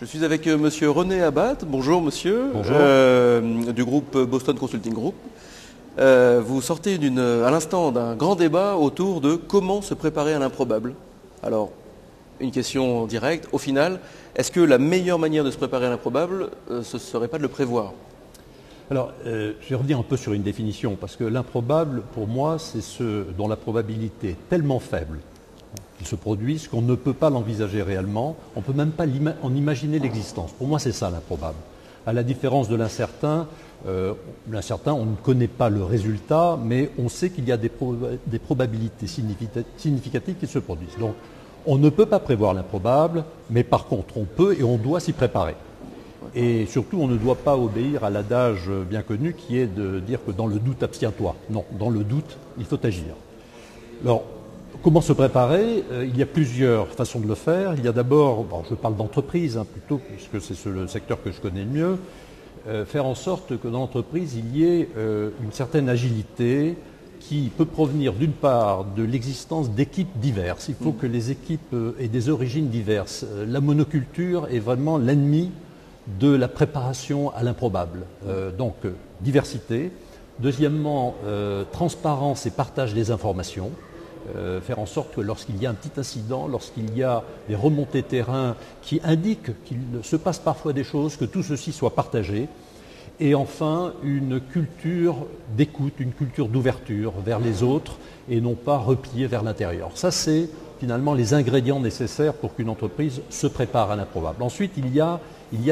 Je suis avec monsieur René Abat. Bonjour monsieur. Bonjour. Du groupe Boston Consulting Group. Vous sortez à l'instant d'un grand débat autour de comment se préparer à l'improbable. Alors, une question directe. Au final, est-ce que la meilleure manière de se préparer à l'improbable, ce ne serait pas de le prévoir? Alors, je vais revenir un peu sur une définition, parce que l'improbable, pour moi, c'est ce dont la probabilité est tellement faible qu'il se produise qu'on ne peut pas l'envisager réellement, on ne peut même pas en imaginer l'existence. Pour moi, c'est ça l'improbable. À la différence de l'incertain, on ne connaît pas le résultat, mais on sait qu'il y a des probabilités significatives qui se produisent. Donc, on ne peut pas prévoir l'improbable, mais par contre, on peut et on doit s'y préparer. Et surtout, on ne doit pas obéir à l'adage bien connu qui est de dire que dans le doute, abstiens-toi. Non, dans le doute, il faut agir. Alors, comment se préparer? Il y a plusieurs façons de le faire. Il y a d'abord, je parle d'entreprise plutôt, puisque c'est le secteur que je connais le mieux, faire en sorte que dans l'entreprise, il y ait une certaine agilité qui peut provenir d'une part de l'existence d'équipes diverses. Il faut que les équipes aient des origines diverses. La monoculture est vraiment l'ennemi de la préparation à l'improbable. Donc, diversité. Deuxièmement, transparence et partage des informations. Faire en sorte que lorsqu'il y a un petit incident, lorsqu'il y a des remontées terrain qui indiquent qu'il se passe parfois des choses, que tout ceci soit partagé. Et enfin, une culture d'écoute, une culture d'ouverture vers les autres et non pas repliée vers l'intérieur. Ça, c'est finalement les ingrédients nécessaires pour qu'une entreprise se prépare à l'improbable. Ensuite, il y a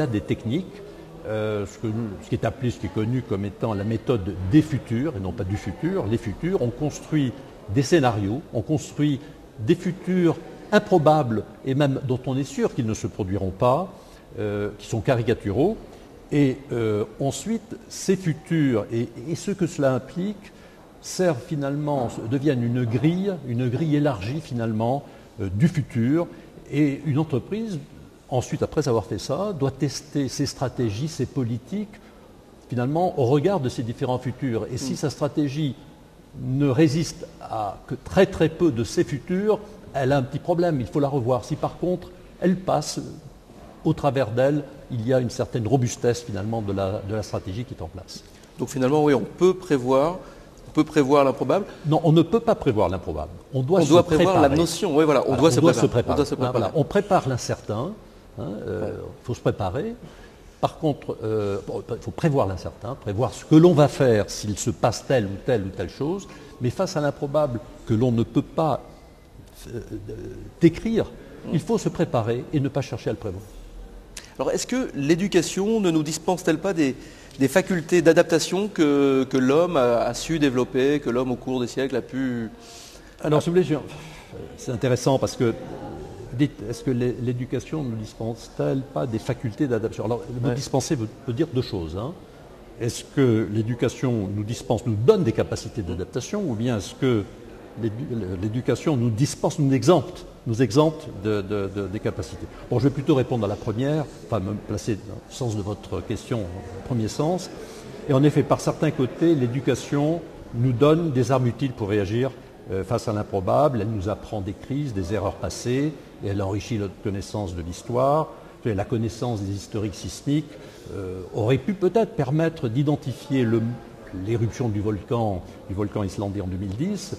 des techniques, ce qui est appelé, ce qui est connu comme étant la méthode des futurs et non pas du futur. Les futurs, on construit des scénarios, on construit des futurs improbables et même dont on est sûr qu'ils ne se produiront pas, qui sont caricaturaux. Et ensuite, ces futurs et ce que cela implique servent finalement, deviennent une grille élargie finalement du futur. Et une entreprise, ensuite, après avoir fait ça, doit tester ses stratégies, ses politiques, finalement, au regard de ces différents futurs. Et si sa stratégie ne résiste à que très très peu de ces futurs, elle a un petit problème, il faut la revoir. Si par contre, elle passe, au travers d'elle, il y a une certaine robustesse finalement de la stratégie qui est en place. Donc finalement, oui, on peut prévoir l'improbable. Non, on ne peut pas prévoir l'improbable. On doit prévoir la notion. Oui, voilà, on doit se préparer. Voilà, on prépare l'incertain. Il faut se préparer. Par contre, il faut prévoir l'incertain, prévoir ce que l'on va faire s'il se passe telle ou telle chose. Mais face à l'improbable que l'on ne peut pas décrire, il faut se préparer et ne pas chercher à le prévoir. Alors, est-ce que l'éducation ne nous dispense-t-elle pas des facultés d'adaptation que l'homme a su développer, que l'homme au cours des siècles a pu... Alors, si vous voulez, c'est intéressant parce que est-ce que l'éducation ne nous dispense-t-elle pas des facultés d'adaptation? Alors, me dispenser veut dire deux choses. Est-ce que l'éducation nous donne des capacités d'adaptation, ou bien est-ce que l'éducation nous dispense, nous exempte des capacités? Bon, je vais plutôt répondre à la première, enfin me placer dans le sens de votre question, au premier sens. Et en effet, par certains côtés, l'éducation nous donne des armes utiles pour réagir face à l'improbable. Elle nous apprend des crises, des erreurs passées, et elle enrichit notre connaissance de l'histoire. La connaissance des historiques sismiques aurait pu peut-être permettre d'identifier l'éruption du volcan islandais en 2010.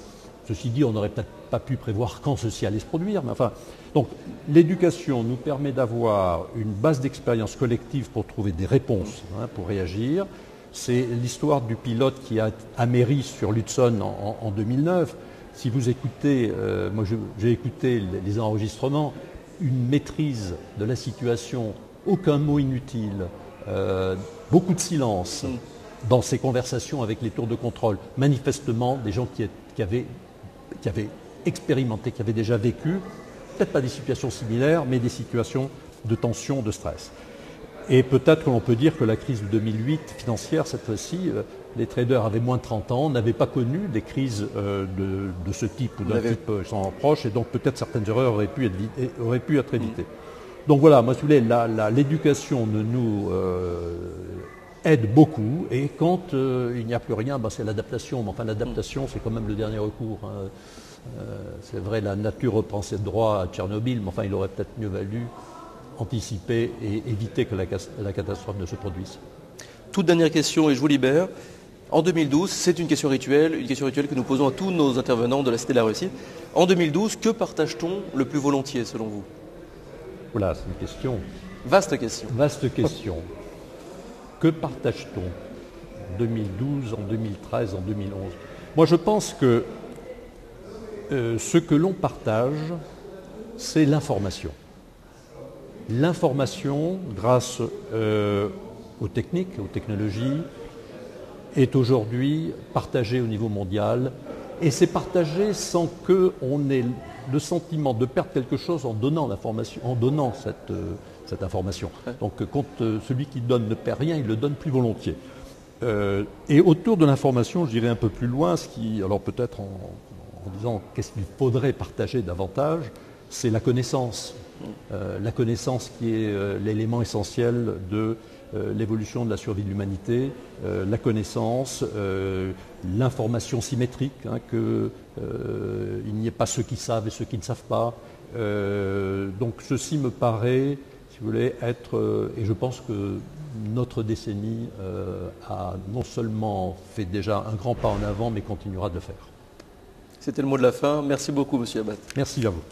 Ceci dit, on n'aurait peut-être pas pu prévoir quand ceci allait se produire. Mais enfin, donc l'éducation nous permet d'avoir une base d'expérience collective pour trouver des réponses, pour réagir. C'est l'histoire du pilote qui a améri sur l'Hudson en 2009. Si vous écoutez, moi j'ai écouté les enregistrements, une maîtrise de la situation, aucun mot inutile, beaucoup de silence dans ces conversations avec les tours de contrôle. Manifestement, des gens qui avaient expérimenté, qui avaient déjà vécu, peut-être pas des situations similaires, mais des situations de tension, de stress. Et peut-être que l'on peut dire que la crise de 2008 financière, cette fois-ci, les traders avaient moins de 30 ans, n'avaient pas connu des crises de ce type ou d'un type sans proche, et donc peut-être certaines erreurs auraient pu être évitées. Donc voilà, moi, si vous voulez, l'éducation nous aide beaucoup, et quand il n'y a plus rien, c'est l'adaptation. Mais enfin, l'adaptation, c'est quand même le dernier recours. C'est vrai, la nature reprend ses droits à Tchernobyl, mais enfin, il aurait peut-être mieux valu anticiper et éviter que la catastrophe ne se produise. Toute dernière question et je vous libère. En 2012, c'est une question rituelle que nous posons à tous nos intervenants de la Cité de la Réussite. En 2012, que partage-t-on le plus volontiers selon vous? Voilà, c'est une question. Vaste question. Vaste question. Que partage-t-on en 2012, en 2013, en 2011? Moi, je pense que ce que l'on partage, c'est l'information. L'information, grâce aux techniques, aux technologies, est aujourd'hui partagée au niveau mondial et c'est partagé sans qu'on ait le sentiment de perdre quelque chose en donnant l'information, en donnant cette information. Donc quand celui qui donne ne perd rien, il le donne plus volontiers. Et autour de l'information, je dirais un peu plus loin, alors peut-être en disant qu'est-ce qu'il faudrait partager davantage, c'est la connaissance. La connaissance qui est l'élément essentiel de l'évolution de la survie de l'humanité, la connaissance, l'information symétrique, qu'il n'y ait pas ceux qui savent et ceux qui ne savent pas. Donc ceci me paraît, si vous voulez, être, et je pense que notre décennie a non seulement fait déjà un grand pas en avant, mais continuera de le faire. C'était le mot de la fin. Merci beaucoup, Monsieur Abad. Merci à vous.